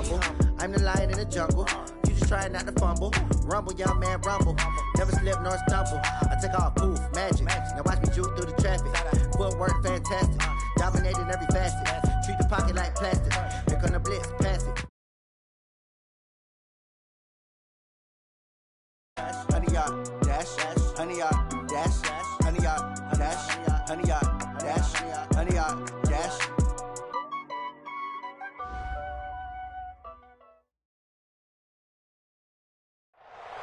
humble. I'm the lion in the jungle. You just try not to fumble. Rumble, young man, rumble. Never slip nor stumble. I take off, poof, magic. Now watch me juke through the traffic. Footwork fantastic. Dominating every facet. Treat the pocket like plastic. Here come the blitz, pass it. Honey yard, dash, honey yard, dash, honey yard, dash, honey yard, dash, honey yard, dash.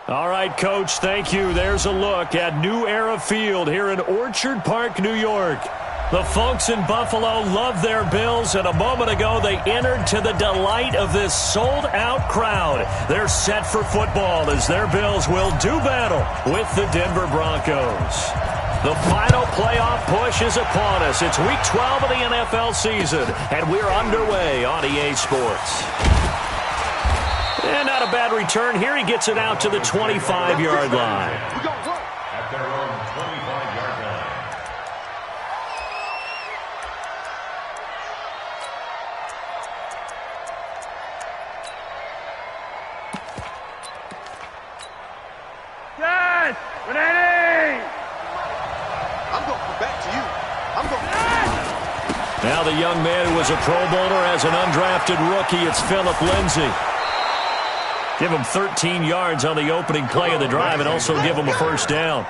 All right, Coach, thank you. There's a look at New Era Field here in Orchard Park, New York. The folks in Buffalo love their Bills, and a moment ago they entered to the delight of this sold-out crowd. They're set for football as their Bills will do battle with the Denver Broncos. The final playoff push is upon us. It's Week 12 of the NFL season, and we're underway on EA Sports. And not a bad return here. He gets it out to the 25-yard line. At their own 25-yard line. Yes! Ready! I'm going to come back to you. I'm going to... Now the young man who was a Pro Bowler as an undrafted rookie, it's Phillip Lindsay. Give him 13 yards on the opening play of the drive and also give him a first down.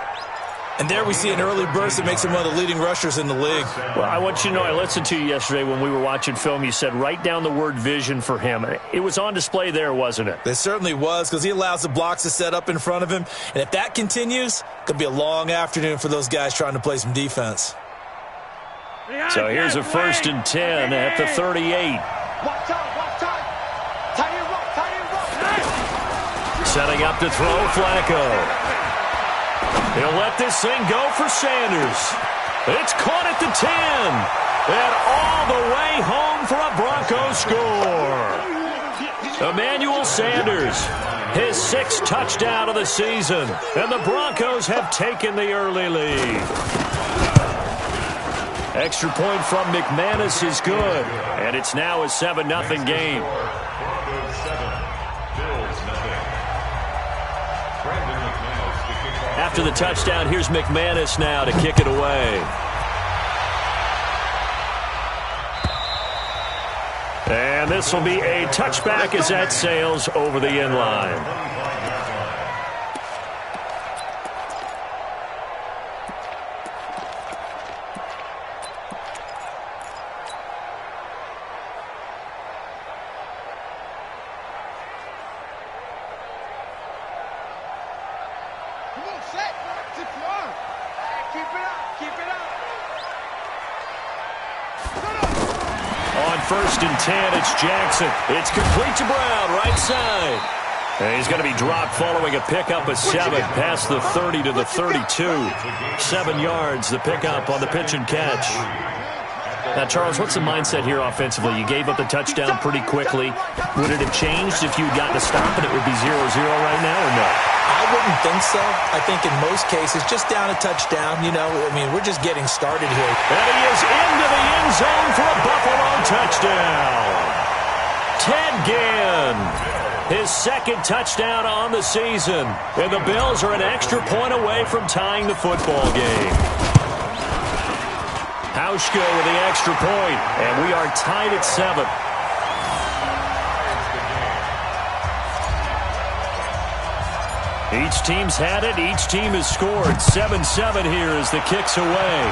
And there we see an early burst that makes him one of the leading rushers in the league. Well, I want you to know, I listened to you yesterday when we were watching film. You said write down the word vision for him. It was on display there, wasn't it? It certainly was, because he allows the blocks to set up in front of him. And if that continues, it could be a long afternoon for those guys trying to play some defense. So here's a 1st and 10 at the 38. Setting up to throw, Flacco. He'll let this thing go for Sanders. It's caught at the 10. And all the way home for a Broncos score. Emmanuel Sanders, his 6th touchdown of the season. And the Broncos have taken the early lead. Extra point from McManus is good. And it's now a 7-0 game. After the touchdown, here's McManus now to kick it away. And this will be a touchback as that sails over the end line. On 1st and 10, it's Jackson. It's complete to Brown, right side. And he's going to be dropped following a pickup of 7 past the 30 to the 32. 7 yards, the pickup on the pitch and catch. Now, Charles, what's the mindset here offensively? You gave up the touchdown pretty quickly. Would it have changed if you had gotten a stop and it would be 0-0 right now or no? I wouldn't think so. I think in most cases, just down a touchdown, we're just getting started here. And he is into the end zone for a Buffalo touchdown. Ted Ginn, his 2nd touchdown on the season. And the Bills are an extra point away from tying the football game. Hauschka with the extra point, and we are tied at 7. Each team's had it. Each team has scored. 7-7 here as the kick's away.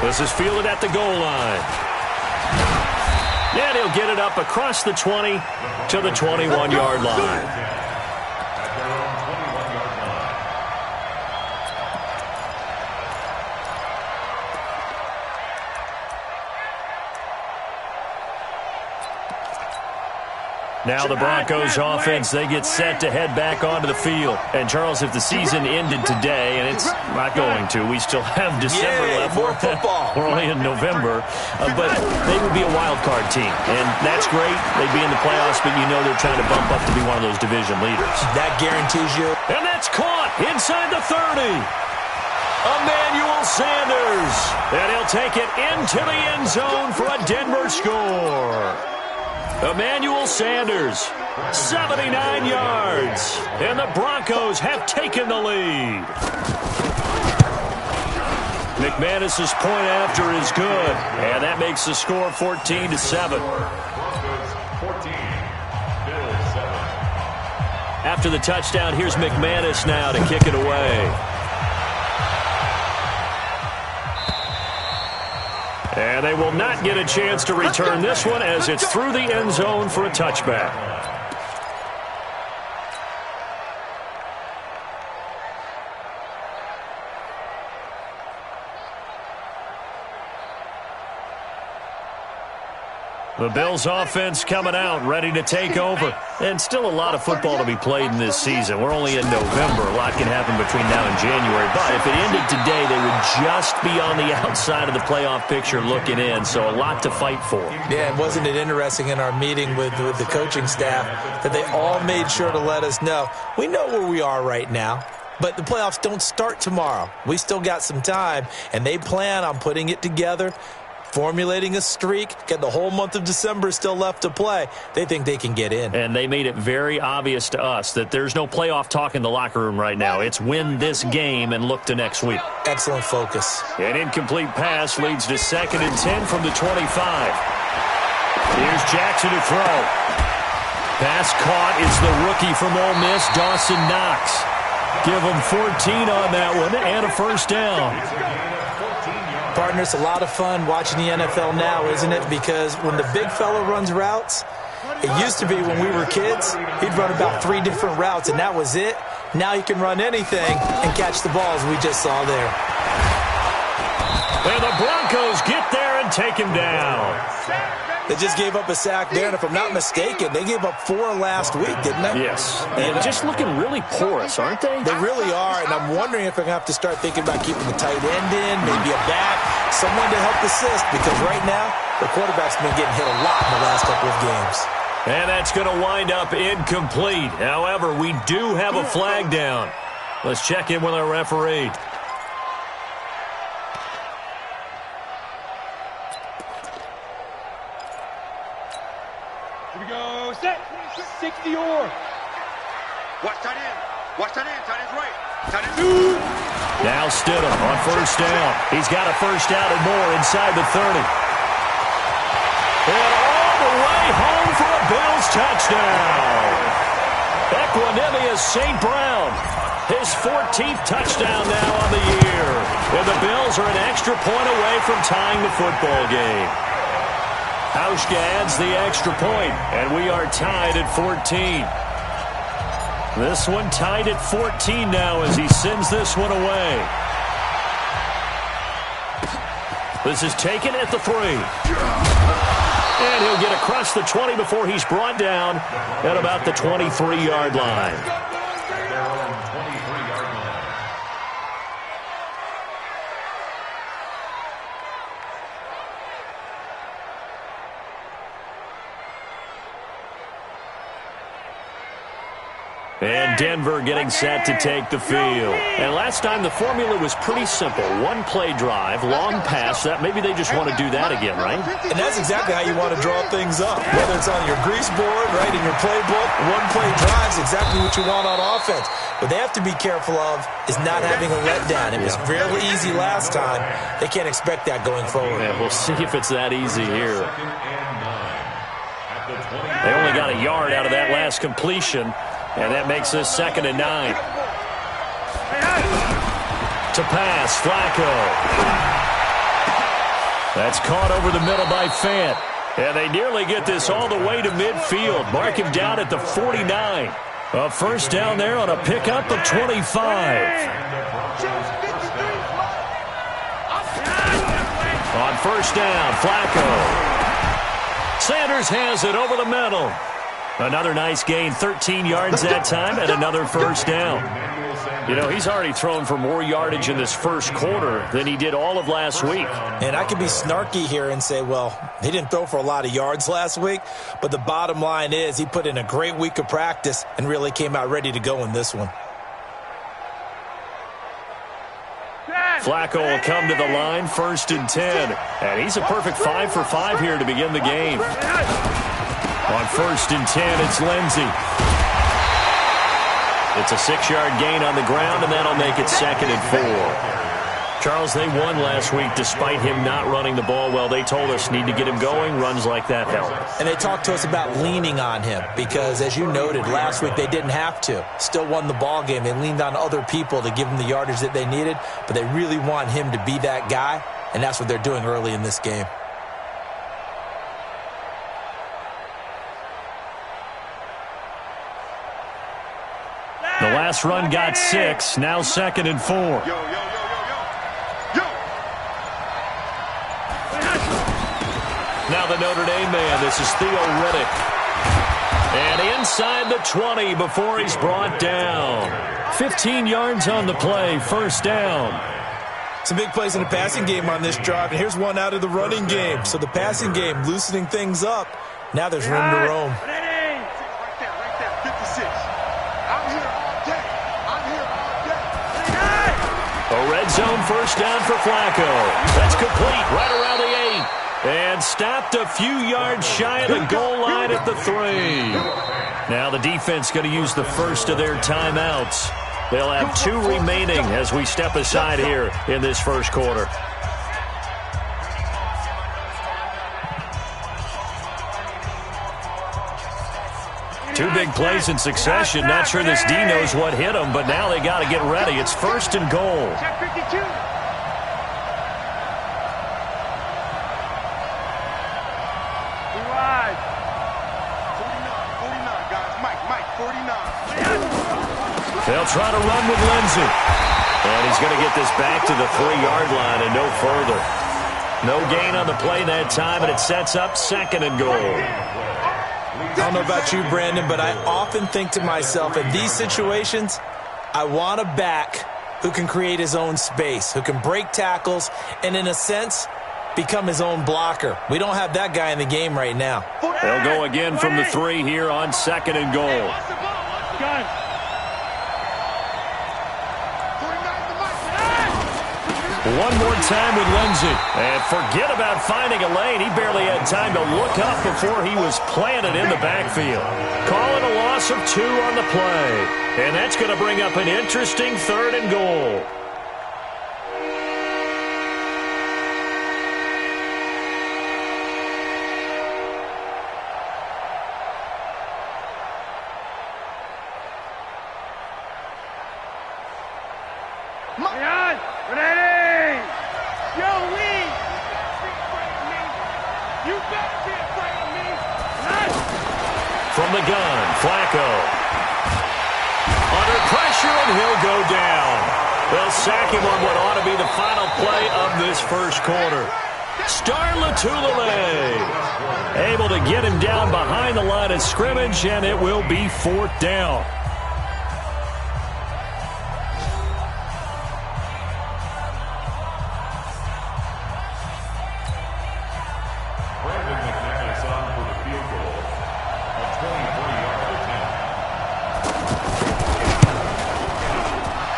This is fielded at the goal line. And he'll get it up across the 20 to the 21-yard line. Now the Broncos offense, they get set to head back onto the field. And, Charles, if the season ended today, and it's not going to, we still have December left. More football. We're only in November. But they would be a wild card team. And that's great. They'd be in the playoffs, but you know they're trying to bump up to be one of those division leaders. That guarantees you. And that's caught inside the 30. Emmanuel Sanders. And he'll take it into the end zone for a Denver score. Emmanuel Sanders, 79 yards, and the Broncos have taken the lead. McManus's point after is good, and that makes the score 14-7. After the touchdown, here's McManus now to kick it away. And they will not get a chance to return this one as it's through the end zone for a touchback. The Bills offense coming out, ready to take over. And still a lot of football to be played in this season. We're only in November. A lot can happen between now and January. But if it ended today, they would just be on the outside of the playoff picture looking in. So a lot to fight for. Yeah, and wasn't it interesting in our meeting with the coaching staff that they all made sure to let us know, we know where we are right now. But the playoffs don't start tomorrow. We still got some time, and they plan on putting it together, formulating a streak, get the whole month of December still left to play. They think they can get in. And they made it very obvious to us that there's no playoff talk in the locker room right now. It's win this game and look to next week. Excellent focus. An incomplete pass leads to 2nd and 10 from the 25. Here's Jackson to throw. Pass caught. It's the rookie from Ole Miss, Dawson Knox. Give him 14 on that one and a first down. Partner, it's a lot of fun watching the NFL now, isn't it? Because when the big fella runs routes, it used to be when we were kids, he'd run about 3 different routes, and that was it. Now he can run anything and catch the balls we just saw there. And the Broncos get there and take him down. They just gave up a sack there, and if I'm not mistaken, they gave up 4 last week, didn't they? Yes. And just looking really porous, aren't they? They really are, and I'm wondering if I'm going to have to start thinking about keeping the tight end in, maybe a back, someone to help assist, because right now, the quarterback's been getting hit a lot in the last couple of games. And that's going to wind up incomplete. However, we do have a flag down. Let's check in with our referee. Here we go. Set. 60 or. Watch tight end. Watch tight end. Tight end's right. Tight end. Now Stidham on first down. He's got a first down and more inside the 30. And all the way home for a Bills touchdown. Equanimous St. Brown. His 14th touchdown now on the year. And the Bills are an extra point away from tying the football game. Hauschka adds the extra point, and we are tied at 14. This one tied at 14 now as he sends this one away. This is taken at the 3. And he'll get across the 20 before he's brought down at about the 23-yard line. And Denver getting set to take the field. And last time the formula was pretty simple. 1 play drive, long pass. That maybe they just want to do that again, right? And that's exactly how you want to draw things up. Whether it's on your grease board, right, in your playbook, 1 play drive is exactly what you want on offense. What they have to be careful of is not having a letdown. It was really easy last time. They can't expect that going forward. Yeah, we'll see if it's that easy here. They only got a yard out of that last completion. And that makes this 2nd and 9. To pass, Flacco. That's caught over the middle by Fant. And they nearly get this all the way to midfield. Mark him down at the 49. A first down there on a pickup of 25. On first down, Flacco. Sanders has it over the middle. Another nice gain, 13 yards that time, and another first down. You know, he's already thrown for more yardage in this first quarter than he did all of last week. And I could be snarky here and say, well, he didn't throw for a lot of yards last week, but the bottom line is he put in a great week of practice and really came out ready to go in this one. Flacco will come to the line, 1st and 10. And he's a perfect 5 for 5 here to begin the game. On first and 10. It's Lindsey. It's a 6-yard gain on the ground, and that'll make it 2nd and 4. Charles, they won last week despite him not running the ball well. They told us need to get him going. Runs like that help. And they talked to us about leaning on him because, as you noted, last week they didn't have to. Still won the ball game. They leaned on other people to give them the yardage that they needed, but they really want him to be that guy, and that's what they're doing early in this game. The last run got 6. Now 2nd and 4. Now the Notre Dame man. This is Theo Riddick. And inside the 20 before he's brought down. 15 yards on the play. First down. Some big plays in the passing game on this drive, and here's one out of the running game. So the passing game loosening things up. Now there's room to roam. Right there, 56. I'm here all day. A red zone first down for Flacco. That's complete right around the 8. And stopped a few yards shy of the goal line at the 3. Now the defense going to use the first of their timeouts. They'll have 2 remaining as we step aside here in this first quarter. Two big plays in succession. Not sure this D knows what hit him, but now they got to get ready. It's 1st and goal. Check 52. They'll try to run with Lindsey. And he's going to get this back to the 3-yard line and no further. No gain on the play that time, and it sets up 2nd and goal. I don't know about you, Brandon, but I often think to myself, in these situations, I want a back who can create his own space, who can break tackles, and in a sense, become his own blocker. We don't have that guy in the game right now. They'll go again from the 3 here on 2nd and goal. One more time with Lindsey. And forget about finding a lane. He barely had time to look up before he was planted in the backfield. Call it a loss of 2 on the play. And that's going to bring up an interesting 3rd and goal. From the gun, Flacco. Under pressure, and he'll go down. They'll sack him on what ought to be the final play of this first quarter. Star Latulippe able to get him down behind the line of scrimmage, and it will be 4th down.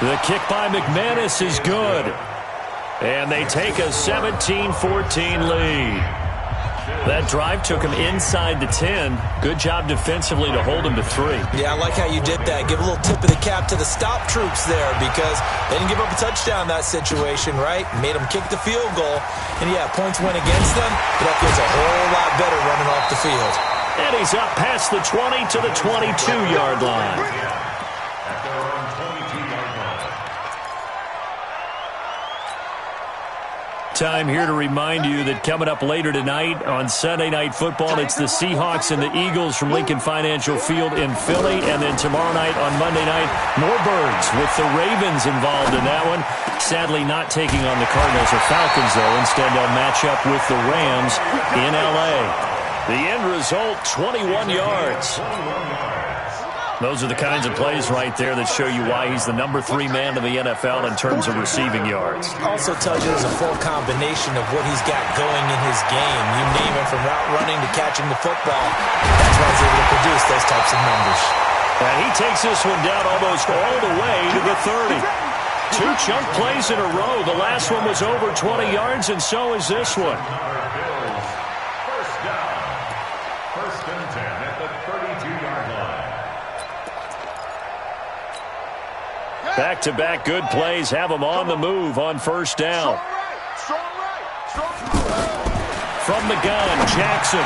The kick by McManus is good. And they take a 17-14 lead. That drive took him inside the 10. Good job defensively to hold him to 3. Yeah, I like how you did that. Give a little tip of the cap to the stop troops there because they didn't give up a touchdown in that situation, right? Made them kick the field goal. And, yeah, points went against them, but that feels a whole lot better running off the field. And he's up past the 20 to the 22-yard line. Time here to remind you that coming up later tonight on Sunday Night Football, it's the Seahawks and the Eagles from Lincoln Financial Field in Philly. And then tomorrow night on Monday night, more Birds with the Ravens involved in that one. Sadly not taking on the Cardinals or Falcons, though. Instead, they'll match up with the Rams in L.A. The end result, 21 yards. Those are the kinds of plays right there that show you why he's the number 3 man in the NFL in terms of receiving yards. Also tells you there's a full combination of what he's got going in his game. You name it, from route running to catching the football. That's why he's able to produce those types of numbers. And he takes this one down almost all the way to the 30. 2 chunk plays in a row. The last one was over 20 yards, and so is this one. First down. and 10 at the 32-yard line. Back-to-back good plays have them on the move on first down. From the gun, Jackson.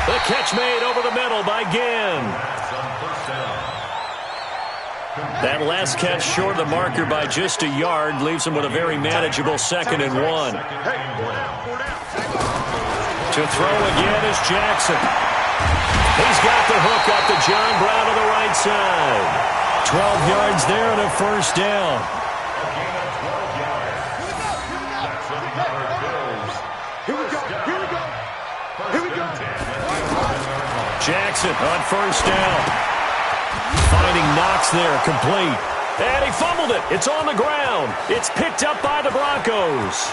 The catch made over the middle by Ginn. That last catch short of the marker by just a yard leaves him with a very manageable 2nd and 1. To throw again is Jackson. He's got the hook up to John Brown on the right side. 12 yards there and a first down. Jackson on first down. Finding Knox there, complete. And he fumbled it. It's on the ground. It's picked up by the Broncos.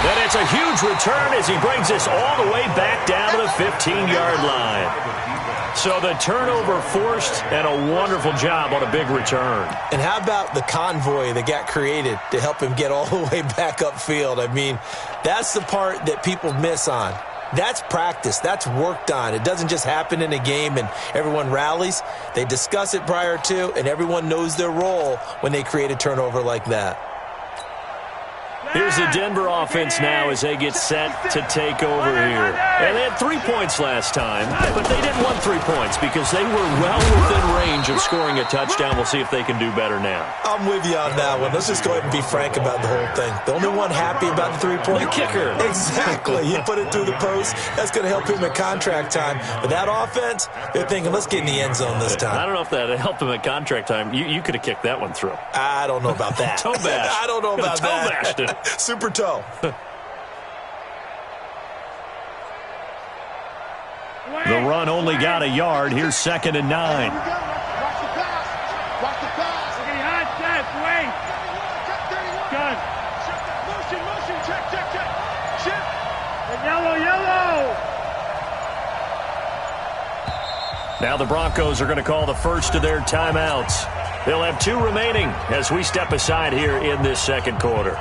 And it's a huge return as he brings this all the way back down to the 15-yard line. So the turnover forced and a wonderful job on a big return. And how about the convoy that got created to help him get all the way back upfield? I mean, that's the part that people miss on. That's practice. That's worked on. It doesn't just happen in a game and everyone rallies. They discuss it prior to, and everyone knows their role when they create a turnover like that. Here's the Denver offense now as they get set to take over here. And they had 3 points last time, but they didn't want 3 points because they were well within range of scoring a touchdown. We'll see if they can do better now. I'm with you on that one. Let's just go ahead and be frank about the whole thing. The only one happy about the 3-point kicker. Exactly. He put it through the post. That's going to help him at contract time. But that offense, they're thinking, let's get in the end zone this time. I don't know if that helped him at contract time. You could have kicked that one through. I don't know about that. Toe bash. I don't know about toe that. Bashed it. Super toe. The run only got a yard. Here's 2nd and 9. Watch the pass. Look at the hot set. Wait. Gun. Motion. Check. Chip. Yellow. Now the Broncos are going to call the first of their timeouts. They'll have 2 remaining as we step aside here in this second quarter.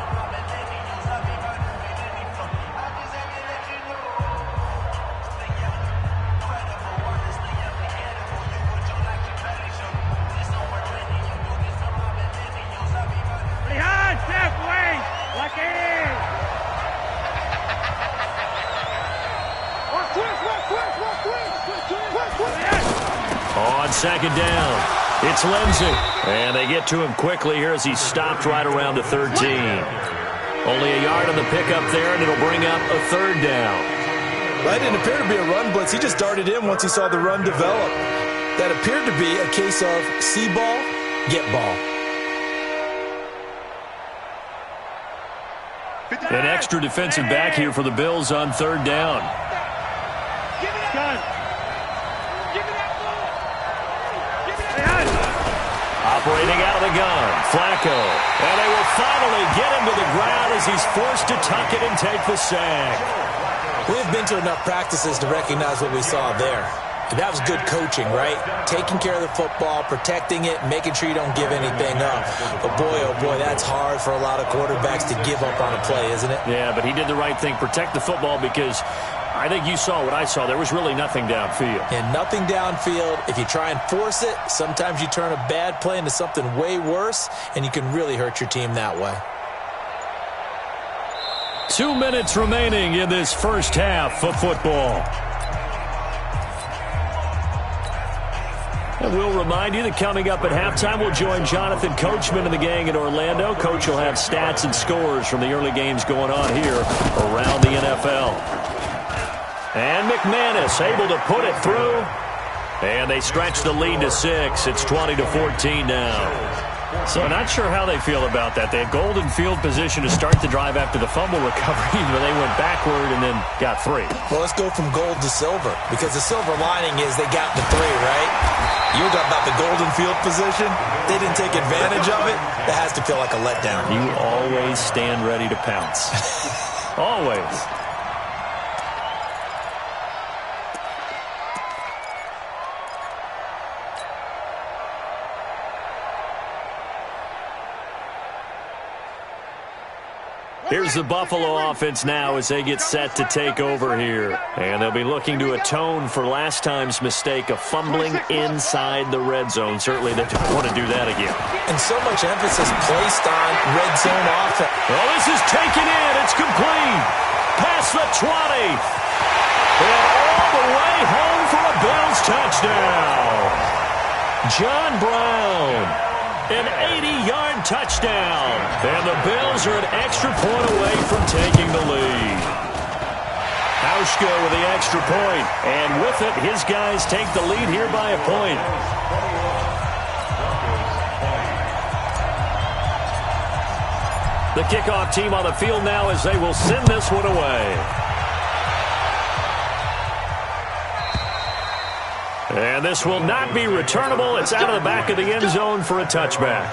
On 2nd down, it's Lindsey. And they get to him quickly here as he's stopped right around the 13. Only a yard on the pickup there, and it'll bring up a 3rd down. That didn't appear to be a run blitz. He just darted in once he saw the run develop. That appeared to be a case of see ball, get ball. An extra defensive back here for the Bills on 3rd down. Operating out of the gun, Flacco. And they will finally get him to the ground as he's forced to tuck it and take the sack. We've been to enough practices to recognize what we saw there. And that was good coaching, right? Taking care of the football, protecting it, making sure you don't give anything up. But boy, oh boy, that's hard for a lot of quarterbacks to give up on a play, isn't it? Yeah, but he did the right thing. Protect the football because I think you saw what I saw. There was really nothing downfield. And nothing downfield. If you try and force it, sometimes you turn a bad play into something way worse, and you can really hurt your team that way. 2 minutes remaining in this first half of football. And we'll remind you that coming up at halftime, we'll join Jonathan Coachman and the gang in Orlando. Coach will have stats and scores from the early games going on here around the NFL. And McManus able to put it through. And they stretch the lead to 6. It's 20-14 now. So not sure how they feel about that. They had golden field position to start the drive after the fumble recovery, but they went backward and then got 3. Well, let's go from gold to silver, because the silver lining is they got the 3, right? You were talking about the golden field position. They didn't take advantage of it. That has to feel like a letdown. You always stand ready to pounce. Always. Here's the Buffalo offense now as they get set to take over here. And they'll be looking to atone for last time's mistake of fumbling inside the red zone. Certainly they don't want to do that again. And so much emphasis placed on red zone offense. Well, this is taken in. It's complete. Past the 20. And all the way home for a Bills touchdown. John Brown. An 80-yard touchdown. And the Bills are an extra point away from taking the lead. Hauschka with the extra point. And with it, his guys take the lead here by a point. The kickoff team on the field now as they will send this one away. And this will not be returnable. It's out of the back of the end zone for a touchback.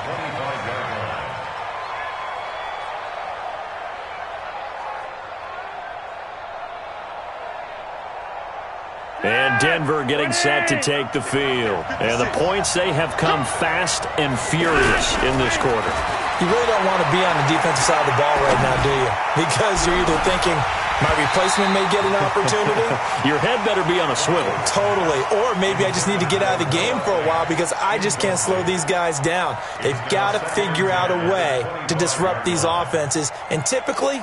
And Denver getting set to take the field. And the points, they have come fast and furious in this quarter. You really don't want to be on the defensive side of the ball right now, do you? Because you're either thinking, my replacement may get an opportunity. Your head better be on a swivel. Totally. Or maybe I just need to get out of the game for a while because I just can't slow these guys down. They've got to figure out a way to disrupt these offenses. And typically,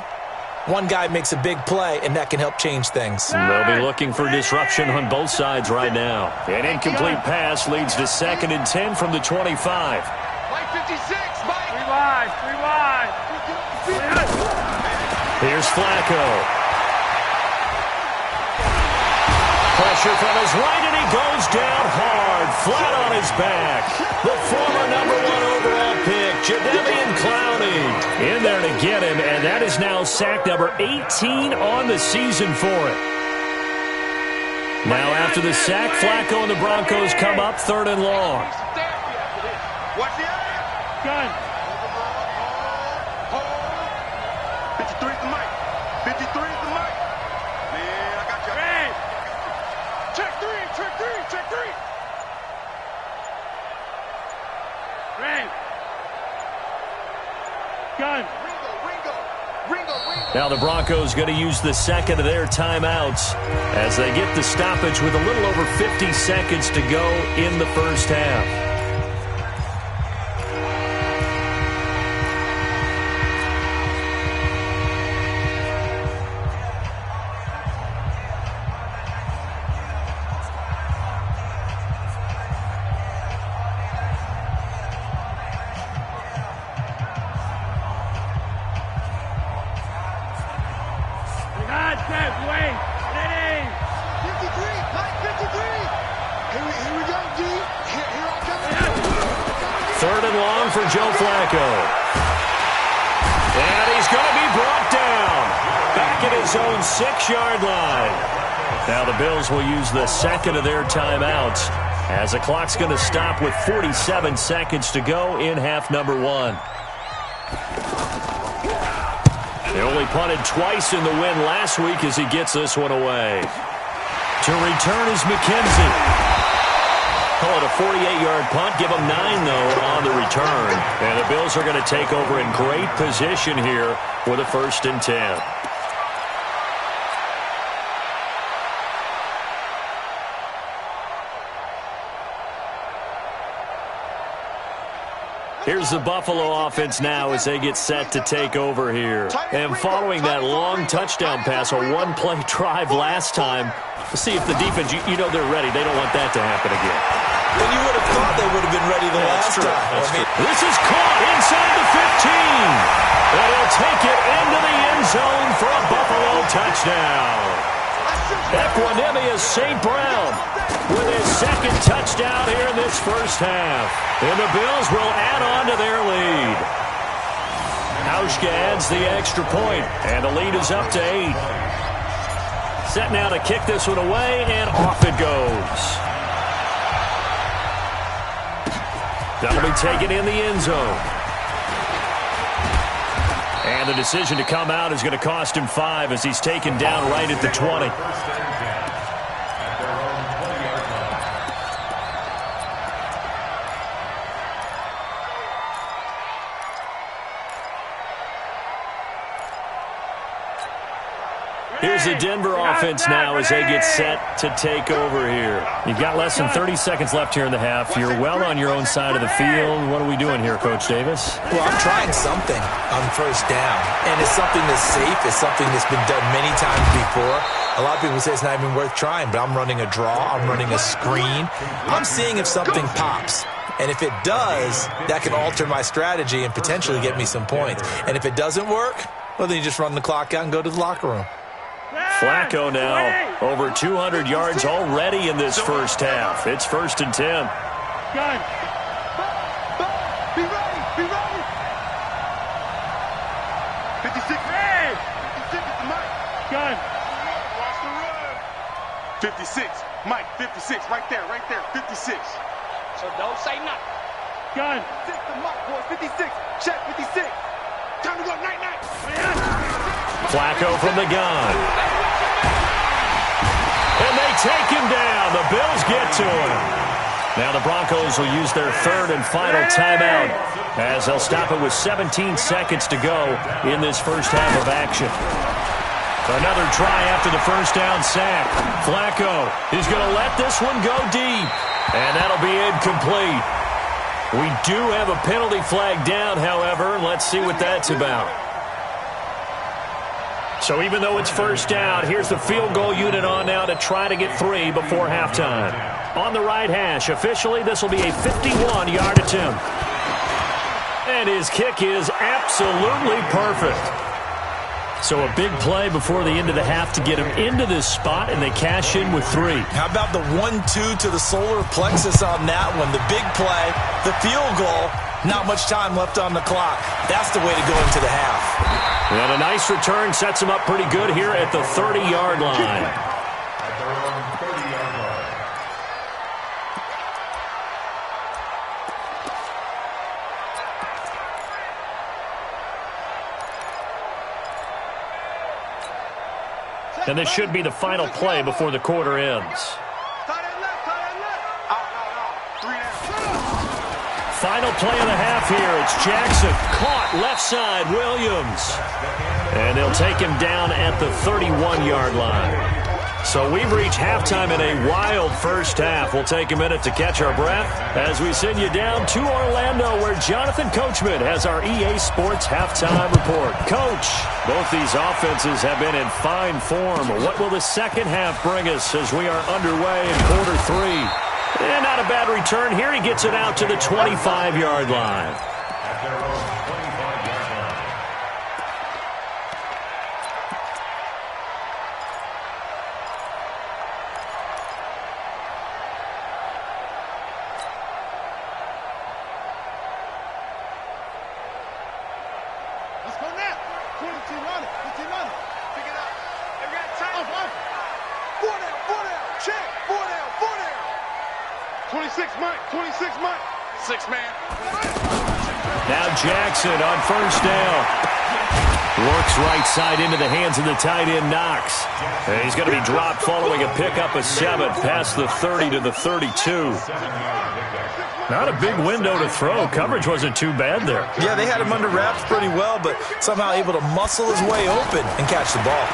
one guy makes a big play, and that can help change things. They'll be looking for disruption on both sides right now. An incomplete pass leads to 2nd and 10 from the 25. Mike 56, Mike. Rewind. Here's Flacco. Pressure from his right, and he goes down hard, flat on his back. The former #1 overall pick, Jadeveon Clowney, in there to get him, and that is now sack number 18 on the season for it. Now after the sack, Flacco and the Broncos come up 3rd and long. Watch the eye. Gun. Hold. 53 is the mic. 53 is the mic. Man, I got you. Red. Check three. Red. Gun. Ringo. Now the Broncos going to use the second of their timeouts as they get the stoppage with a little over 50 seconds to go in the first half. Wait. Ready. 53. Mike 53. Here we go, D. Here I come. 3rd and long for Joe Flacco. And he's going to be brought down. Back at his own 6-yard line. Now the Bills will use the second of their timeouts as the clock's going to stop with 47 seconds to go in half number 1. They only punted twice in the win last week as he gets this one away. To return is McKenzie. Call it a 48-yard punt. Give him 9, though, on the return. And the Bills are going to take over in great position here for the 1st and 10. Here's the Buffalo offense now as they get set to take over here. And following that long touchdown pass, a one-play drive last time, see if the defense, you know they're ready. They don't want that to happen again. Well, you would have thought they would have been ready the last time. That's true. This is caught inside the 15. And he'll take it into the end zone for a Buffalo touchdown. Equanimous St. Brown with his 2nd touchdown here in this first half. And the Bills will add on to their lead. Hauschka adds the extra point, and the lead is up to 8. Set now to kick this one away, and off it goes. That'll be taken in the end zone. And the decision to come out is going to cost him 5 as he's taken down right at the 20. Here's the Denver offense now as they get set to take over here. You've got less than 30 seconds left here in the half. You're well on your own side of the field. What are we doing here, Coach Davis? Well, I'm trying something on first down, and it's something that's safe. It's something that's been done many times before. A lot of people say it's not even worth trying, but I'm running a draw. I'm running a screen. I'm seeing if something pops. And if it does, that can alter my strategy and potentially get me some points. And if it doesn't work, well, then you just run the clock out and go to the locker room. Flacco now over 200 yards already in this first half. It's 1st and 10. Gun. Be ready. Be ready. 56. Hey. 56 is the mic. Gun. Watch the run. 56. Mike, 56. Right there. Right there. 56. So don't say nothing. Gun. 56 the mic, boys. 56. Check 56. Time to go. Night. Flacco from the gun. And they take him down. The Bills get to him. Now the Broncos will use their third and final timeout as they'll stop it with 17 seconds to go in this first half of action. Another try after the first down sack. Flacco is going to let this one go deep. And that'll be incomplete. We do have a penalty flag down, however. Let's see what that's about. So even though it's first down, here's the field goal unit on now to try to get 3 before halftime. On the right hash, officially, this will be a 51-yard attempt. And his kick is absolutely perfect. So a big play before the end of the half to get him into this spot, and they cash in with 3. How about the 1-2 to the solar plexus on that one? The big play, the field goal, not much time left on the clock. That's the way to go into the half. And a nice return sets him up pretty good here at the 30-yard line. At their own 30-yard line. And this should be the final play before the quarter ends. Tie that left. Out. 3 down. Final play of the half here. It's Jackson. Caught left side, Williams. And they'll take him down at the 31-yard line. So we've reached halftime in a wild first half. We'll take a minute to catch our breath as we send you down to Orlando, where Jonathan Coachman has our EA Sports halftime report. Coach, both these offenses have been in fine form. What will the second half bring us as we are underway in quarter 3? And not a bad return here. He gets it out to the 25-yard line. At their own 25-yard line. Let's go now. 22 running. Pick it up. They got time. Off. 4 down. Check. 4 down. 26 Mike. 6 man. Now Jackson on first down. Works right side into the hands of the tight end, Knox. And he's going to be dropped following a pickup of 7 past the 30 to the 32. Not a big window to throw. Coverage wasn't too bad there. Yeah, they had him under wraps pretty well, but somehow able to muscle his way open and catch the ball.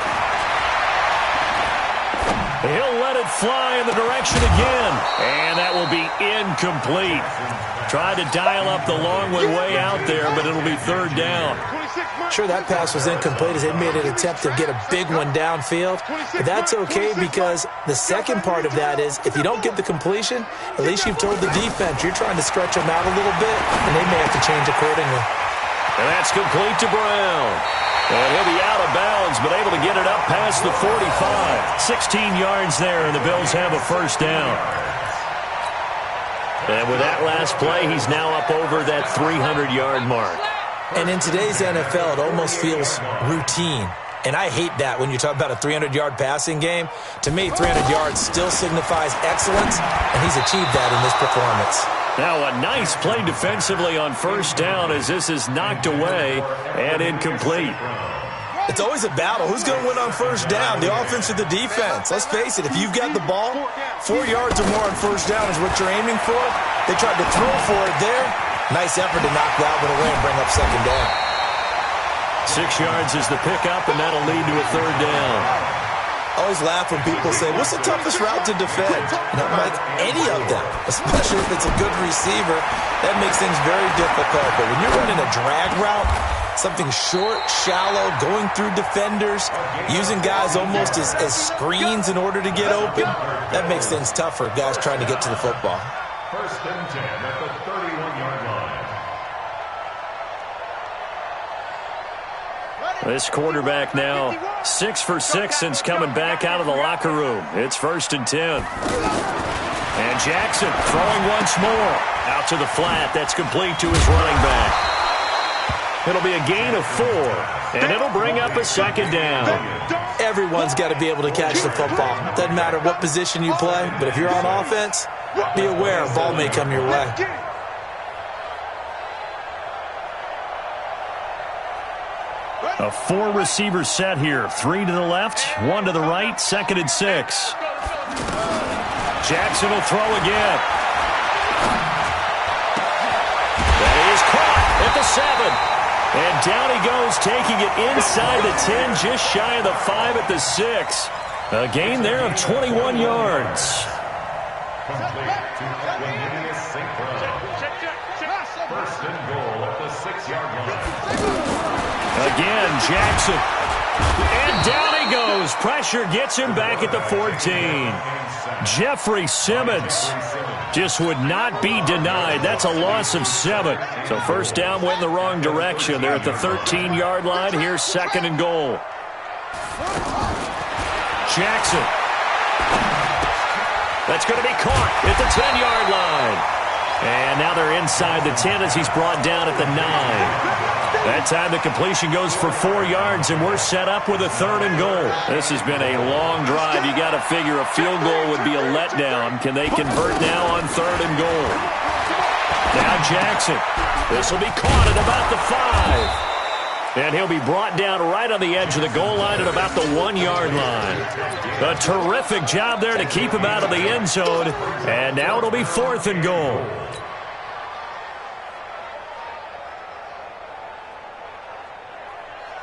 He'll let it fly in the direction again. And that will be incomplete. Tried to dial up the long one way out there, but it'll be third down. Sure, that pass was incomplete as they made an attempt to get a big one downfield. But that's okay, because the second part of that is if you don't get the completion, at least you've told the defense you're trying to stretch them out a little bit, and they may have to change accordingly. And that's complete to Brown. And he'll be out of bounds, but able to get it up past the 45. 16 yards there, and the Bills have a first down. And with that last play, he's now up over that 300-yard mark. And in today's NFL, it almost feels routine. And I hate that when you talk about a 300-yard passing game. To me, 300 yards still signifies excellence, and he's achieved that in this performance. Now a nice play defensively on first down as this is knocked away and incomplete. It's always a battle. Who's going to win on first down, the offense or the defense? Let's face it, if you've got the ball, 4 yards or more on first down is what you're aiming for. They tried to throw for it there. Nice effort to knock that one away and bring up second down. 6 yards is the pickup, and that'll lead to a third down. always laugh when people say, what's the toughest route to defend? And I'm like, any of them, especially if it's a good receiver. That makes things very difficult. But when you're running a drag route, something short, shallow, going through defenders, using guys almost as screens in order to get open, that makes things tough for guys trying to get to the football. First and 10 at the 31-yard line. This quarterback now 6 for 6 since coming back out of the locker room. It's first and 10. And Jackson throwing once more. Out to the flat. That's complete to his running back. It'll be a gain of 4. And it'll bring up a second down. Everyone's got to be able to catch the football. Doesn't matter what position you play, but if you're on offense, be aware a ball may come your way. A 4-receiver set here. 3 to the left, 1 to the right, second and 6. Jackson will throw again. That is caught at the 7. And down he goes, taking it inside the 10, just shy of the 5 at the 6. A gain there of 21 yards. Complete to Equanimeous St. Brown. First and goal at the 6-yard line. Again, Jackson. And down he goes. Pressure gets him back at the 14. Jeffrey Simmons just would not be denied. That's a loss of 7. So first down went in the wrong direction. They're at the 13-yard line. Here's second and goal. Jackson. That's going to be caught at the 10-yard line. And now they're inside the 10 as he's brought down at the 9. That time the completion goes for 4 yards, and we're set up with a third and goal. This has been a long drive. You got to figure a field goal would be a letdown. Can they convert now on third and goal? Now Jackson. This will be caught at about the 5. And he'll be brought down right on the edge of the goal line at about the 1-yard line. A terrific job there to keep him out of the end zone. And now it'll be fourth and goal.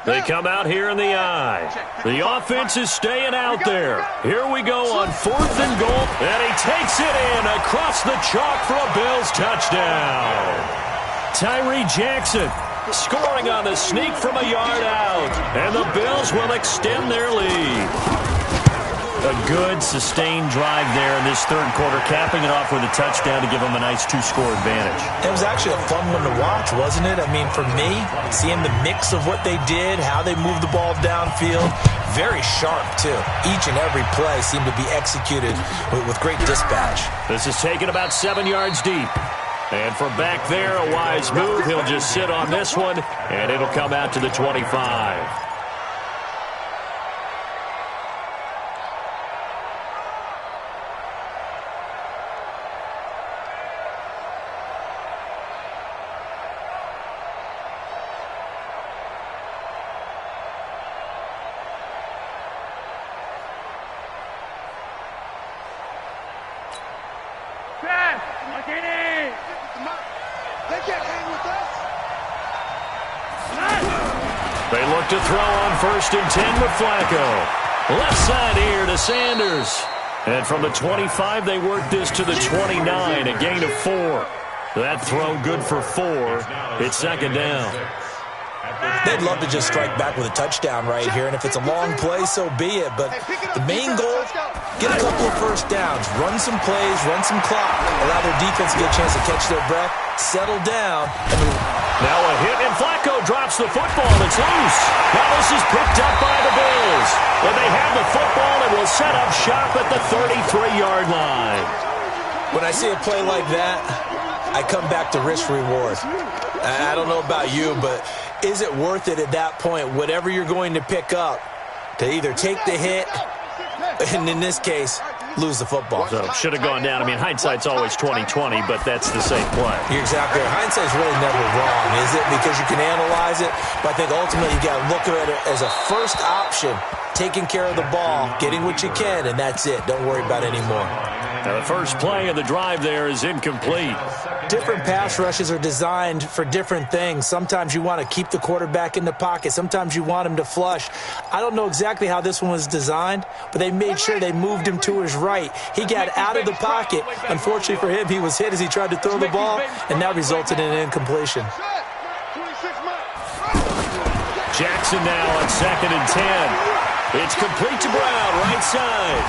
They come out here in the eye. The offense is staying out there. Here we go on fourth and goal. And he takes it in across the chalk for a Bills touchdown. Tyree Jackson scoring on the sneak from a yard out. And the Bills will extend their lead. A good, sustained drive there in this third quarter, capping it off with a touchdown to give them a nice 2-score advantage. It was actually a fun one to watch, wasn't it? I mean, for me, seeing the mix of what they did, how they moved the ball downfield, very sharp, too. Each and every play seemed to be executed with great dispatch. This is taken about 7 yards deep. And from back there, a wise move. He'll just sit on this one, and it'll come out to the 25. They look to throw on first and 10 with Flacco. Left side here to Sanders. And from the 25, they work this to the 29, a gain of 4. That throw good for 4. It's second down. They'd love to just strike back with a touchdown right here, and if it's a long play, so be it. But the main goal, get a couple of first downs, run some plays, run some clock, allow their defense to get a chance to catch their breath, settle down, and move. Now a hit, and Flacco drops the football. It's loose. Now this is picked up by the Bills. When they have the football, it will set up shop at the 33-yard line. When I see a play like that, I come back to risk-reward. I don't know about you, but is it worth it at that point, whatever you're going to pick up, to either take the hit, and in this case, lose the football? So should have gone down. I mean, hindsight's always 20/20, but that's the same play. You're exactly right. Hindsight's really never wrong, is it? Because you can analyze it, but I think ultimately you got to look at it as a first option, taking care of the ball, getting what you can, and that's it. Don't worry about it anymore. Now the first play of the drive there is incomplete. Different pass rushes are designed for different things. Sometimes you want to keep the quarterback in the pocket. Sometimes you want him to flush. I don't know exactly how this one was designed, but they made sure they moved him to his right. He got out of the pocket. Unfortunately for him, he was hit as he tried to throw the ball, and that resulted in an incompletion. Jackson now on 2nd and 10. It's complete to Brown, right side.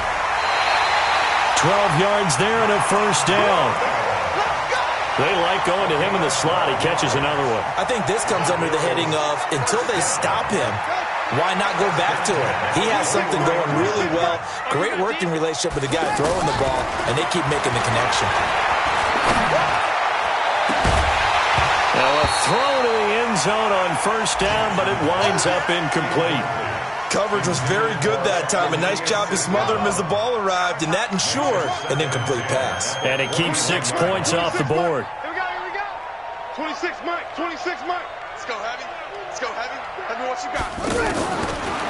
12 yards there and a first down. They like going to him in the slot. He catches another one. I think this comes under the heading of until they stop him, why not go back to him? He has something going really well. Great working relationship with the guy throwing the ball, and they keep making the connection. Now a throw to the end zone on first down, but it winds up incomplete. Coverage was very good that time. A nice job to smother him as the ball arrived, and that ensured an incomplete pass. And it keeps 6 points off the board. Here we go. 26 Mike, 26 Mike. Let's go, Heavy. Let's go, Heavy. Let me what you got.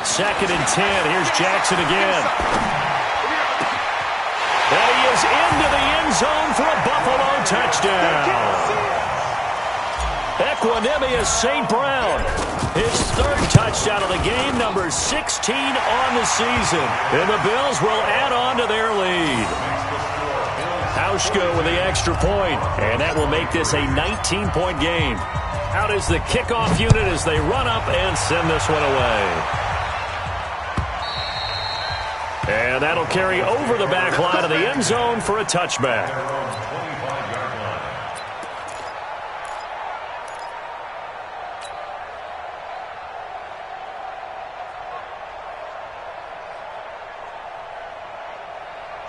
2nd and 10. Here's Jackson again. And he is into the end zone for a Buffalo touchdown. Equanimous St. Brown, his 3rd touchdown of the game, number 16 on the season. And the Bills will add on to their lead. Hauschka with the extra point, and that will make this a 19-point game. Out is the kickoff unit as they run up and send this one away. And that'll carry over the back line of the end zone for a touchback.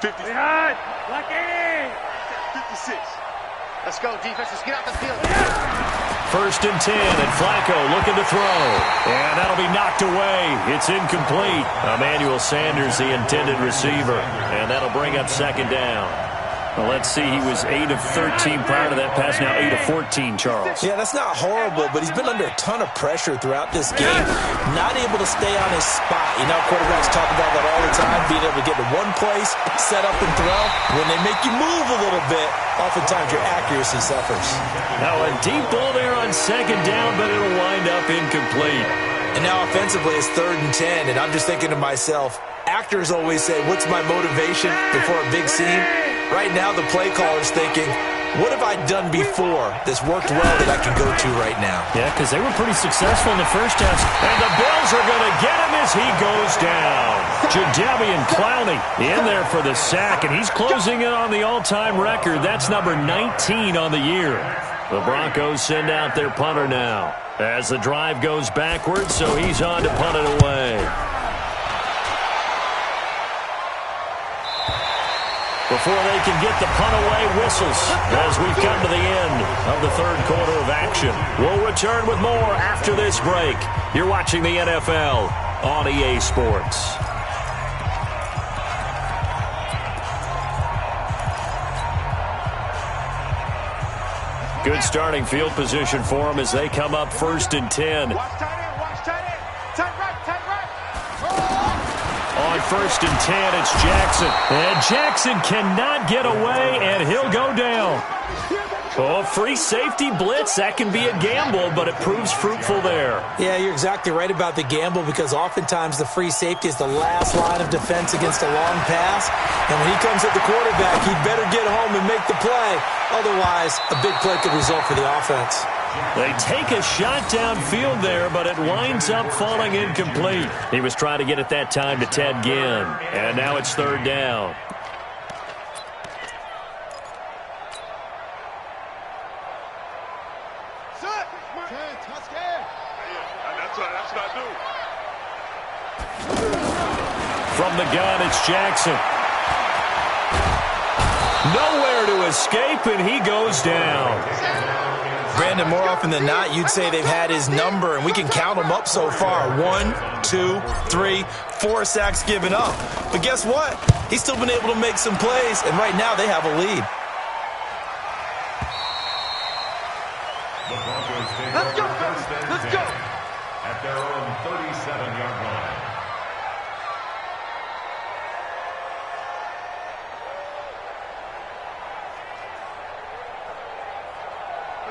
50. Behind. Lucky. 56. Let's go, defense. Let's get out the field. 1st and 10, and Flacco looking to throw. And that'll be knocked away. It's incomplete. Emmanuel Sanders, the intended receiver. And that'll bring up 2nd down. Well, let's see. He was 8 of 13 prior to that pass. Now 8 of 14, Charles. Yeah, that's not horrible, but he's been under a ton of pressure throughout this game. Not able to stay on his spot. You know, quarterbacks talk about that all the time, being able to get to one place, set up and throw. When they make you move a little bit, oftentimes your accuracy suffers. Now a deep ball there on 2nd down, but it'll wind up incomplete. And now offensively it's 3rd and 10, and I'm just thinking to myself, actors always say, what's my motivation before a big scene? Right now the play caller's thinking, what have I done before that's worked well that I can go to right now? Yeah, because they were pretty successful in the first half. And the Bills are going to get him as he goes down. Jadeveon Clowney in there for the sack, and he's closing in on the all-time record. That's number 19 on the year. The Broncos send out their punter now as the drive goes backwards, so he's on to punt it away. Before they can get the punt away, whistles as we've come to the end of the 3rd quarter of action. We'll return with more after this break. You're watching the NFL on EA Sports. Good starting field position for them as they come up 1st and 10. Watch tight end. Watch tight end. Tight right. Tight right. On 1st and 10, it's Jackson. And Jackson cannot get away, and he'll go down. Oh, free safety blitz. That can be a gamble, but it proves fruitful there. Yeah, you're exactly right about the gamble because oftentimes the free safety is the last line of defense against a long pass. And when he comes at the quarterback, he'd better get home and make the play. Otherwise, a big play could result for the offense. They take a shot downfield there, but it winds up falling incomplete. He was trying to get it that time to Ted Ginn. And now it's 3rd down. That's what I do. From the gun, it's Jackson. Nowhere to escape, and he goes down. Brandon, more often than not, you'd say they've had his number, and we can count them up so far. 1, 2, 3, 4 sacks given up. But guess what? He's still been able to make some plays, and right now they have a lead. Let's go, fellas. Let's go. At their own 37-yard line.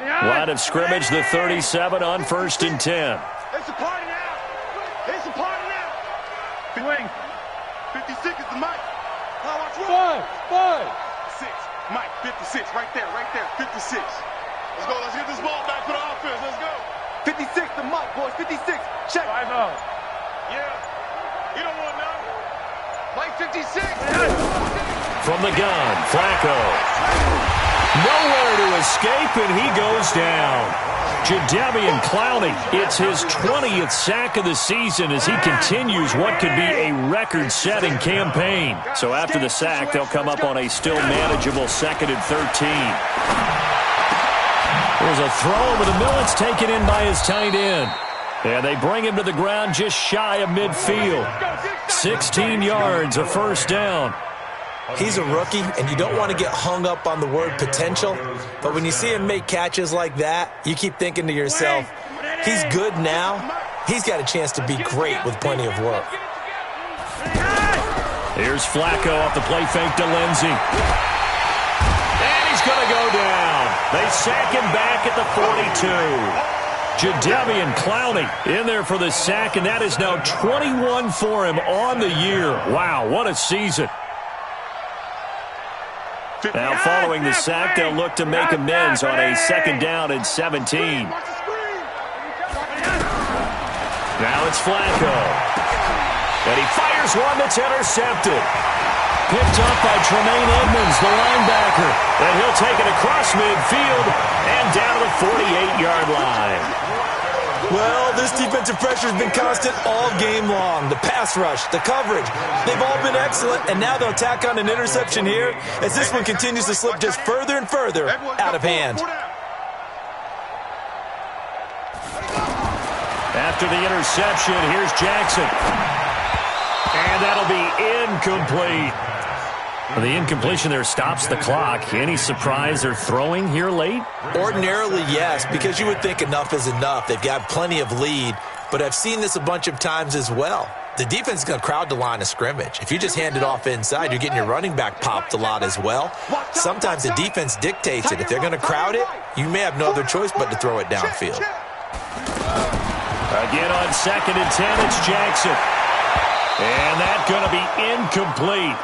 Line of scrimmage, the 37 on 1st and 10. It's a party now. It's a party now. Swing. 56 is the mic. Now watch 5. 6. Mike, 56, right there, 56. Let's go, let's get this ball back for the offense, let's go. 56, the mic, boys, 56, check. 5-0. Yeah, you don't want none. Mike, 56. From the gun, Flacco. Nowhere to escape, and he goes down. Jadeveon Clowney, it's his 20th sack of the season as he continues what could be a record-setting campaign. So after the sack, they'll come up on a still manageable 2nd and 13. There's a throw over the middle. It's taken in by his tight end. And they bring him to the ground just shy of midfield. 16 yards, a first down. He's a rookie, and you don't want to get hung up on the word potential. But when you see him make catches like that, you keep thinking to yourself, he's good now. He's got a chance to be great with plenty of work. Here's Flacco off the play fake to Lindsey. And he's going to go down. They sack him back at the 42. Jadeveon Clowney in there for the sack, and that is now 21 for him on the year. Wow, what a season. Now following the sack, they'll look to make amends on a 2nd down and 17. Now it's Flacco. And he fires one that's intercepted. Picked up by Tremaine Edmonds, the linebacker. And he'll take it across midfield and down to the 48-yard line. Well, this defensive pressure has been constant all game long. The pass rush, the coverage, they've all been excellent, and now they'll tack on an interception here as this one continues to slip just further and further out of hand. After the interception, here's Jackson. And that'll be incomplete. The incompletion there stops the clock. Any surprise they're throwing here late? Ordinarily, yes, because you would think enough is enough. They've got plenty of lead, but I've seen this a bunch of times as well. The defense is going to crowd the line of scrimmage. If you just hand it off inside, you're getting your running back popped a lot as well. Sometimes the defense dictates it. If they're going to crowd it, you may have no other choice but to throw it downfield. Again on 2nd and 10, it's Jackson. And that's going to be incomplete.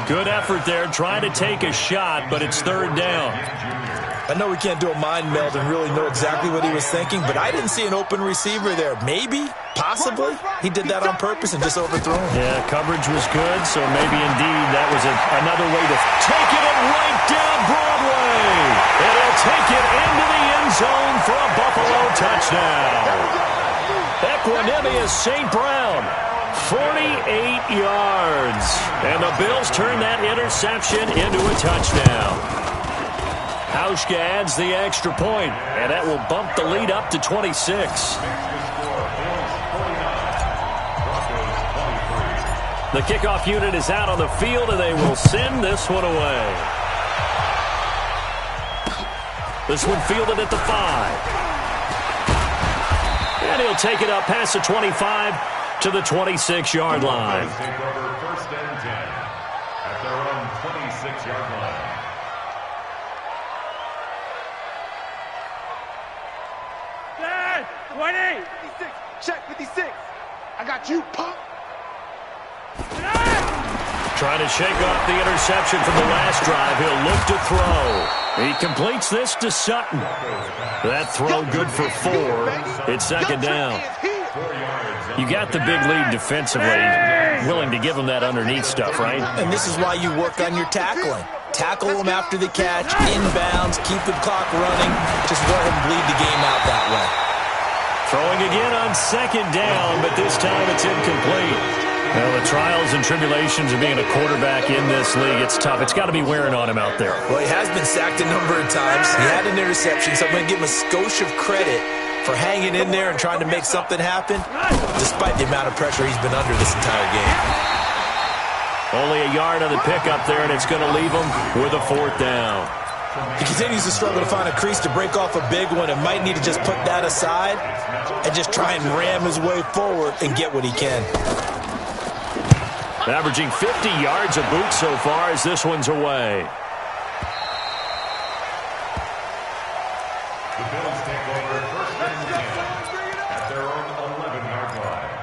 Good effort there, trying to take a shot, but it's 3rd down. I know we can't do a mind meld and really know exactly what he was thinking, but I didn't see an open receiver there. Maybe, possibly, he did that on purpose and just overthrew him. Yeah, coverage was good, so maybe indeed that was another way to take it and right down Broadway. And he'll take it into the end zone for a Buffalo touchdown. Equanimous St. Brown. 48 yards. And the Bills turn that interception into a touchdown. Hauschka adds the extra point, and that will bump the lead up to 26. The kickoff unit is out on the field, and they will send this one away. This one fielded at the 5. And he'll take it up past the 25 to the 26-yard line. First and 10 at their own 26-yard line. Dad, 20. 56, check 56. I got you, punk. Trying to shake off the interception from the last drive. He'll look to throw. He completes this to Sutton. That throw good for 4. It's 2nd down. You got the big lead defensively. Willing to give him that underneath stuff, right? And this is why you work on your tackling. Tackle him after the catch, inbounds, keep the clock running. Just let him bleed the game out that way. Throwing again on 2nd down, but this time it's incomplete. Well, the trials and tribulations of being a quarterback in this league, it's tough. It's got to be wearing on him out there. Well, he has been sacked a number of times. He had an interception, so I'm going to give him a skosh of credit for hanging in there and trying to make something happen, despite the amount of pressure he's been under this entire game. Only a yard on the pickup there, and it's going to leave him with a 4th down. He continues to struggle to find a crease to break off a big one and might need to just put that aside and just try and ram his way forward and get what he can. Averaging 50 yards a boot so far as this one's away. The Bills take over first and 10 at their own 11-yard line.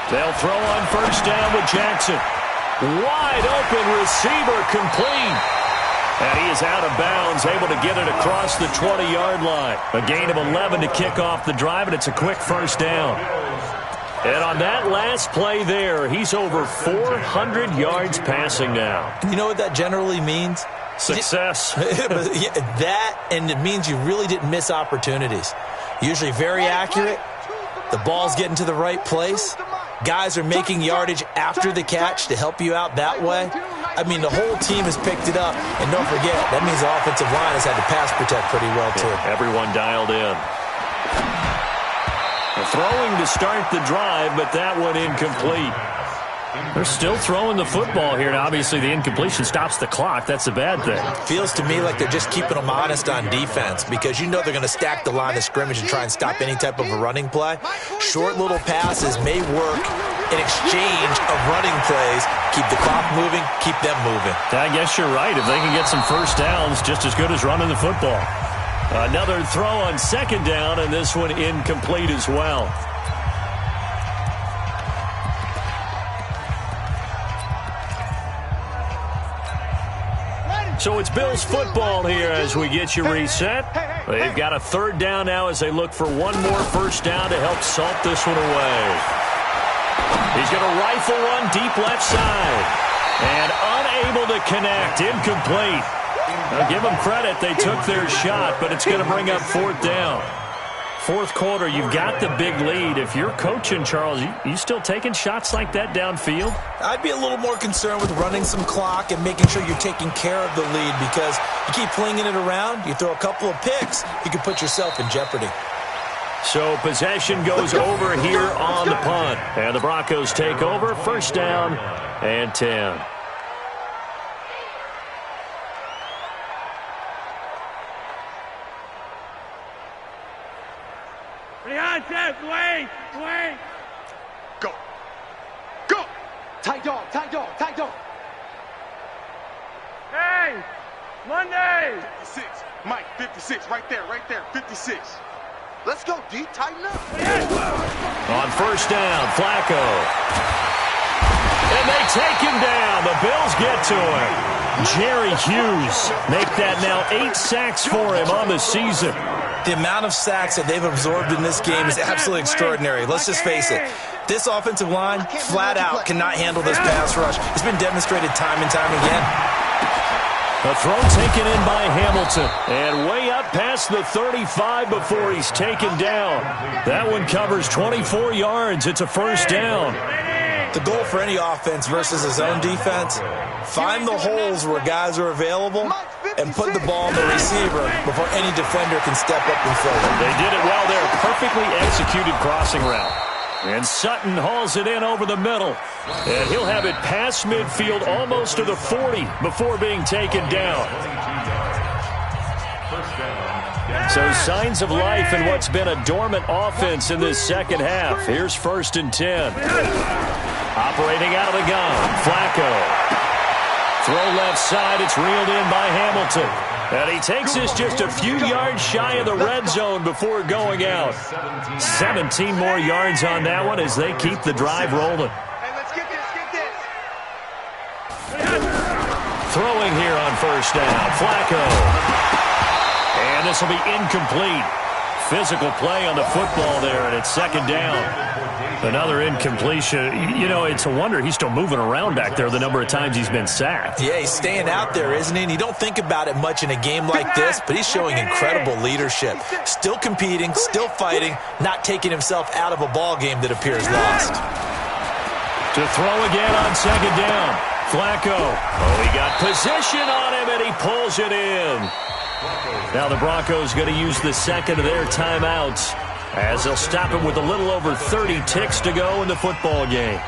They'll throw on first down with Jackson. Wide open receiver, complete. And he is out of bounds, able to get it across the 20-yard line. A gain of 11 to kick off the drive, and it's a quick first down. And on that last play there, he's over 400 yards passing now. You know what that generally means? Success. That, and it means you really didn't miss opportunities. Usually very accurate. The ball's getting to the right place. Guys are making yardage after the catch to help you out that way. I mean, the whole team has picked it up. And don't forget, that means the offensive line has had to pass protect pretty well, too. Yeah, everyone dialed in. Throwing to start the drive, but that one incomplete. They're still throwing the football here. Now, obviously, the incompletion stops the clock. That's a bad thing. Feels to me like they're just keeping them honest on defense because you know they're going to stack the line of scrimmage and try and stop any type of a running play. Short little passes may work in exchange of running plays. Keep the clock moving, keep them moving. I guess you're right. If they can get some first downs, just as good as running the football. Another throw on second down, and this one incomplete as well. So it's Bills football here as we get you reset. They've got a third down now as they look for one more first down to help salt this one away. He's going to rifle one deep left side. And unable to connect. Incomplete. Now give them credit. They took their shot, but it's going to bring up fourth down. Fourth quarter, you've got the big lead. If you're coaching, Charles, you still taking shots like that downfield? I'd be a little more concerned with running some clock and making sure you're taking care of the lead because you keep flinging it around, you throw a couple of picks, you can put yourself in jeopardy. So possession goes over here on the punt. And the Broncos take over. First down and 10. Wait! Go! Go! Tight dog! Tight dog! Tight dog! Hey! Monday! 56. Mike, 56. Right there. 56. Let's go, D. Tighten up. On first down, Flacco. And they take him down. The Bills get to him. Jerry Hughes make that now 8 sacks for him on the season. The amount of sacks that they've absorbed in this game is absolutely extraordinary. Let's just face it. This offensive line, flat out, cannot handle this pass rush. It's been demonstrated time and time again. A throw taken in by Hamilton. And way up past the 35 before he's taken down. That one covers 24 yards. It's a first down. The goal for any offense versus his own defense, find the holes where guys are available and put the ball in the receiver before any defender can step up and fill it. They did it well there. Perfectly executed crossing route. And Sutton hauls it in over the middle. And he'll have it past midfield almost to the 40 before being taken down. So signs of life in what's been a dormant offense in this second half. Here's first and 10. Operating out of the gun, Flacco. Throw left side, it's reeled in by Hamilton. And he takes this just a few yards shy of the red zone before going out. 17 more yards on that one as they keep the drive rolling. Hey, let's get this. Throwing here on first down, Flacco. And this will be incomplete. Physical play on the football there, and it's second down. Another incompletion. You know, it's a wonder he's still moving around back there the number of times he's been sacked. Yeah, he's staying out there, isn't he? And you don't think about it much in a game like this, but he's showing incredible leadership. Still competing, still fighting, not taking himself out of a ball game that appears lost. To throw again on second down. Flacco. Oh, he got position on him, and he pulls it in. Now the Broncos going to use the second of their timeouts as they'll stop it with a little over 30 ticks to go in the football game.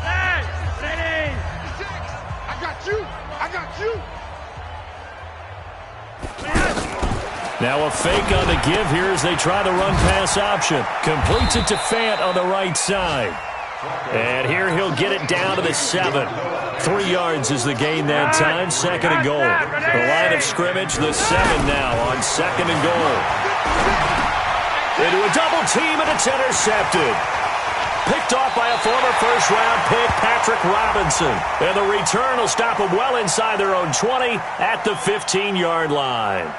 Hey! Ready! I got you. Now a fake on the give here as they try the run-pass option. Completes it to Fant on the right side. And here he'll get it down to the 7. 3 yards is the gain that time, 2nd and goal. The line of scrimmage, the 7 now on 2nd and goal. Into a double team, and it's intercepted. Picked off by a former first-round pick, Patrick Robinson. And the return will stop them well inside their own 20 at the 15-yard line.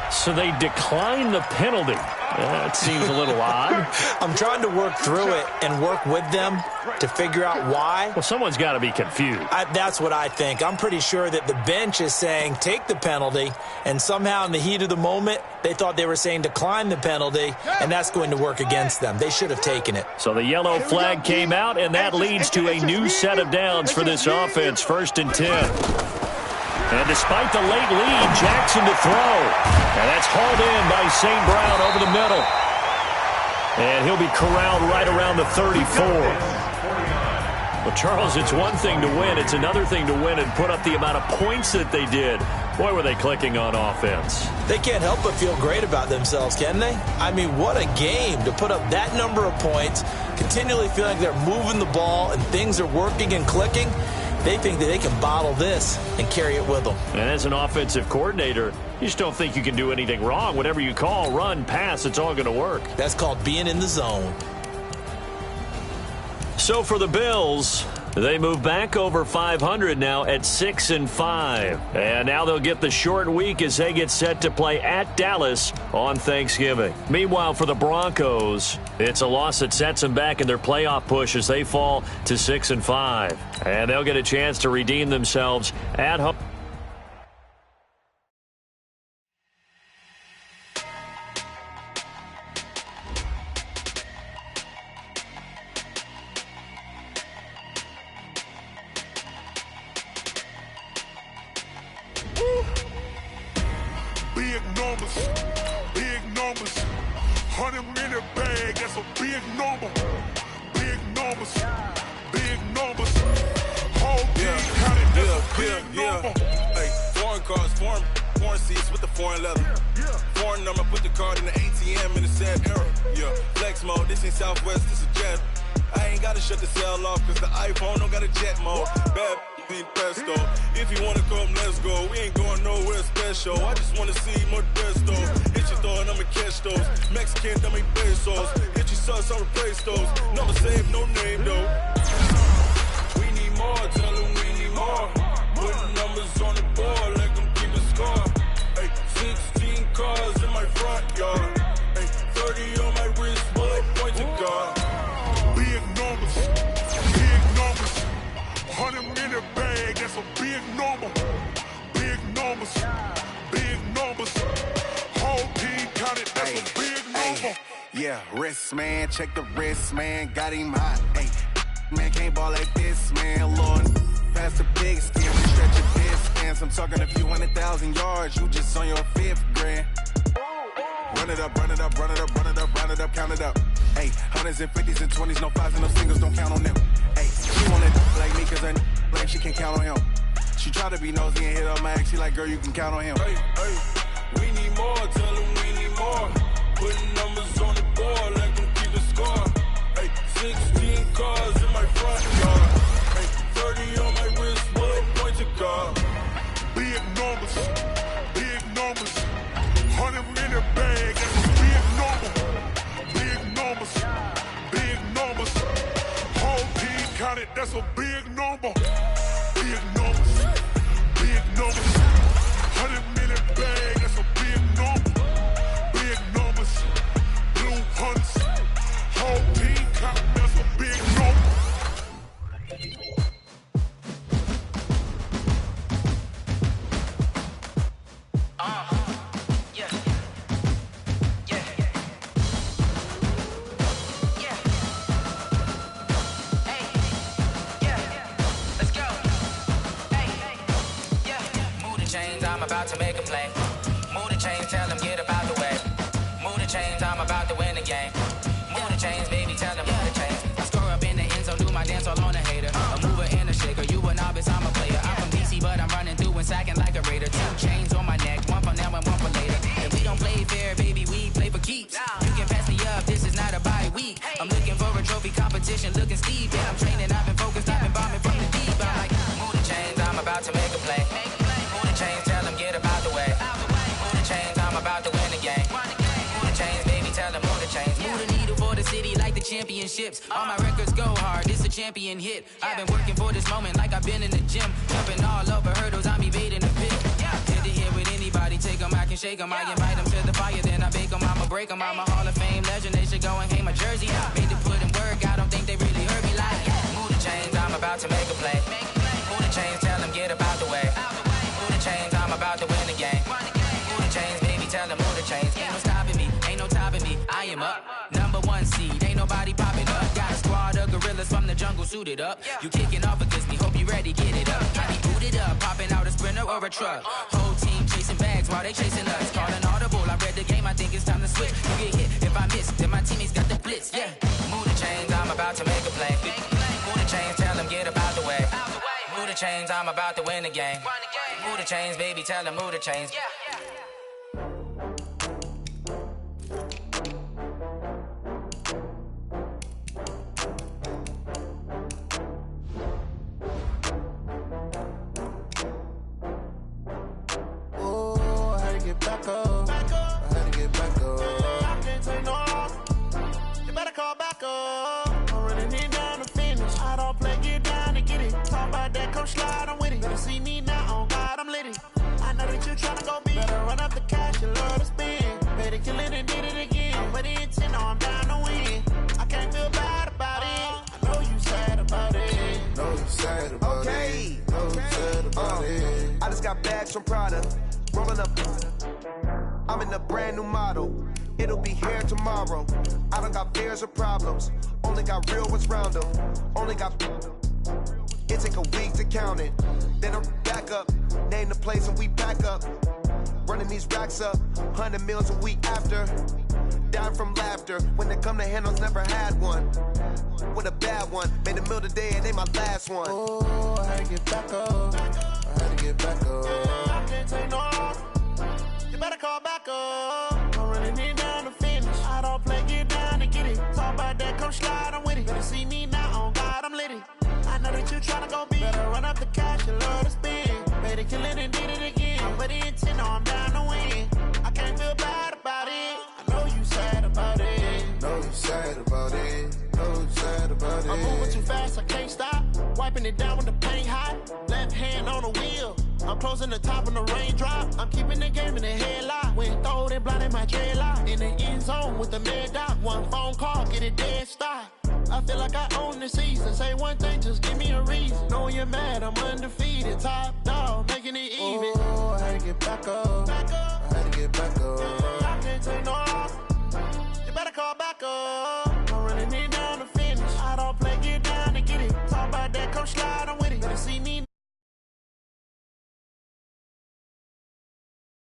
So they decline the penalty. That seems a little odd. I'm trying to work through it and work with them to figure out why. Well, someone's got to be confused. That's what I think. I'm pretty sure that the bench is saying take the penalty, and somehow in the heat of the moment, they thought they were saying decline the penalty, and that's going to work against them. They should have taken it. So the yellow flag came out, and that leads to a new set of downs for this offense, 1st and 10. And despite the late lead, Jackson to throw. And that's hauled in by St. Brown over the middle. And he'll be corralled right around the 34. Well, Charles, it's one thing to win. It's another thing to win and put up the amount of points that they did. Boy, were they clicking on offense. They can't help but feel great about themselves, can they? I mean, what a game to put up that number of points, continually feeling like they're moving the ball and things are working and clicking. They think that they can bottle this and carry it with them. And as an offensive coordinator, you just don't think you can do anything wrong. Whatever you call, run, pass, it's all going to work. That's called being in the zone. So for the Bills, they move back over 500 now at 6-5. And now they'll get the short week as they get set to play at Dallas on Thanksgiving. Meanwhile, for the Broncos, it's a loss that sets them back in their playoff push as they fall to 6-5. And they'll get a chance to redeem themselves at home. Big numbers, 100-minute bag, that's a big number. Big numbers, whole team counted, that's a big number. Hey, foreign cars, foreign seats with the foreign leather. Foreign number, put the card in the ATM in the sad era. Yeah, flex mode, this ain't Southwest, this is jet. I ain't gotta shut the cell off, cause the iPhone don't got a jet mode. Bad pesto. If you wanna come, let's go. We ain't going nowhere special. I just wanna see more desto. Hit your throw and I'ma catch those. Mexican, dummy pesos. Hit your sauce, I'll replace those. Never save no name though. We need more, tell them we need more. Putting numbers on the board, let them keep a score. Hey, 16 cars in my front yard. Hey, 30 on my wrist, bullet point to God. Big numbers, 100-minute bag, that's a big number. Big numbers, whole team counted, that's a big number. Yeah, wrist man, check the wrist man, got him hot. Hey, man can't ball like this, man. Lord, past the big skin, we stretch your distance. I'm talking a few 100,000 yards, you just on your 5th grand. Run it up, count it up. Hey, hundreds and 50s and 20s, no 5s and no singles, don't count on them. Hey, she wanna like me cause her like she can't count on him. She try to be nosy and hit on my ex, she like, girl, you can count on him. Hey, we need more, tell them we need more. Putting numbers on the board, let them keep the score. Hey, 16 cars in my front yard. Hey, 30 on my wrist, bullet point to God. Big numbers, 100-minute bag, that's a big number. Big numbers, whole team counted, that's a big number. Big numbers, 100-minute bag, that's a big number. Big numbers, blue hunts, whole team counted, that's a big number. I'm about to make a play. Move the chains, tell them get about the way. Move the chains, I'm about to win the game. Move the chains, baby, tell them move the chains. I score up in the end zone, do my dance all on a hater. A mover and a shaker, you a novice, I'm a player. I'm from DC, but I'm running through and sacking like a raider. 2 chains on my neck, one for now and one for later. If we don't peak. I'm looking for a trophy competition, looking steep. Yeah, I'm training, I've been focused, I've been bombing from the deep. I'm like, move the chains, I'm about to make a play. Move the chains, tell them get about the way. Move the chains, I'm about to win the game. Move the chains, baby, tell them move the chains. Move the needle for the city like the championships. All my records go hard, this a champion hit. I've been working for this moment like I've been in the gym. Jumping all over hurdles, I'm evading the pit. Head to head with anybody, take them, I can shake them. I invite them to the fire, then I bake them, I'ma break them. I'm a Hall of Fame legend, they should go and hang my jersey. Made to put in work, I don't think they really heard me like, move the chains, I'm about to make a play. Move the chains, tell them get about the way. Move the chains, I'm about to win the game. Move the chains, baby, tell them move the chains. Ain't no stopping me, ain't no topping me, I am up. Number one seed, ain't nobody popping up. Got a squad of gorillas from the jungle suited up. You kicking off against me, hope you ready, get it up. I be booted up, popping out a sprinter or a truck. Whole team chasing bags while they chasing us. Calling audible, I read the game, I think it's time to switch. You get hit, if I miss, then my teammates got the blitz, yeah. Move the chains, I'm about to make a play. Move the chains, tell them get about the way. Move the chains, I'm about to win the game. Move the chains, baby, tell them move the chains. Back up. I had to get back up. I can't take no loss. You better call back up. I'm running it down to finish. I don't play, get down to get it. Talk about that, come slide, I'm with it. Better see me now, on God, I'm litty. I know that you tryna go big. Better run up the cash, you love to spend. Better kill it and did it again. I'm with the intent, no, I'm down to win. I can't feel bad about it. I know you sad about it. Know you sad about it. Know you sad about it. I just got bags from Prada. Rolling up, I'm in a brand new model. It'll be here tomorrow. I don't got fears or problems. Only got real ones round them. Only got. It take a week to count it. Then I'm back up. Name the place and we back up. Running these racks up. 100 meals a week after. Down from laughter. When they come to handles, never had one. With a bad one. Made a meal today and ain't my last one. Oh, I had to get back up. I had to get back up. I can't take no loss. You better call back up. I'm running it down to finish. I don't play, get down to get it. Talk about that, come slide, I'm with it. Better see me now, on God, I'm litty. I know that you tryna go big. Better run up the cash, you love to spend. Better kill it and did it again. I'm with the intent, no, I'm down to win. I can't feel bad about it. I know you sad about it. Know you sad about it. Know you sad about it. I'm moving too fast, I can't stop. Wiping it down with the paint hot. Left hand on the wheel. I'm closing the top when the raindrop. I'm keeping the game in the headlock. When throwed and blinded my dreadlock. In the end zone with the mad dot. One phone call, get it dead stop. I feel like I own the season. Say one thing, just give me a reason. Knowing you're mad, I'm undefeated. Top dog, making it even. Oh, I had to get back up. I had to get back up. I can't take no loss. You better call back up.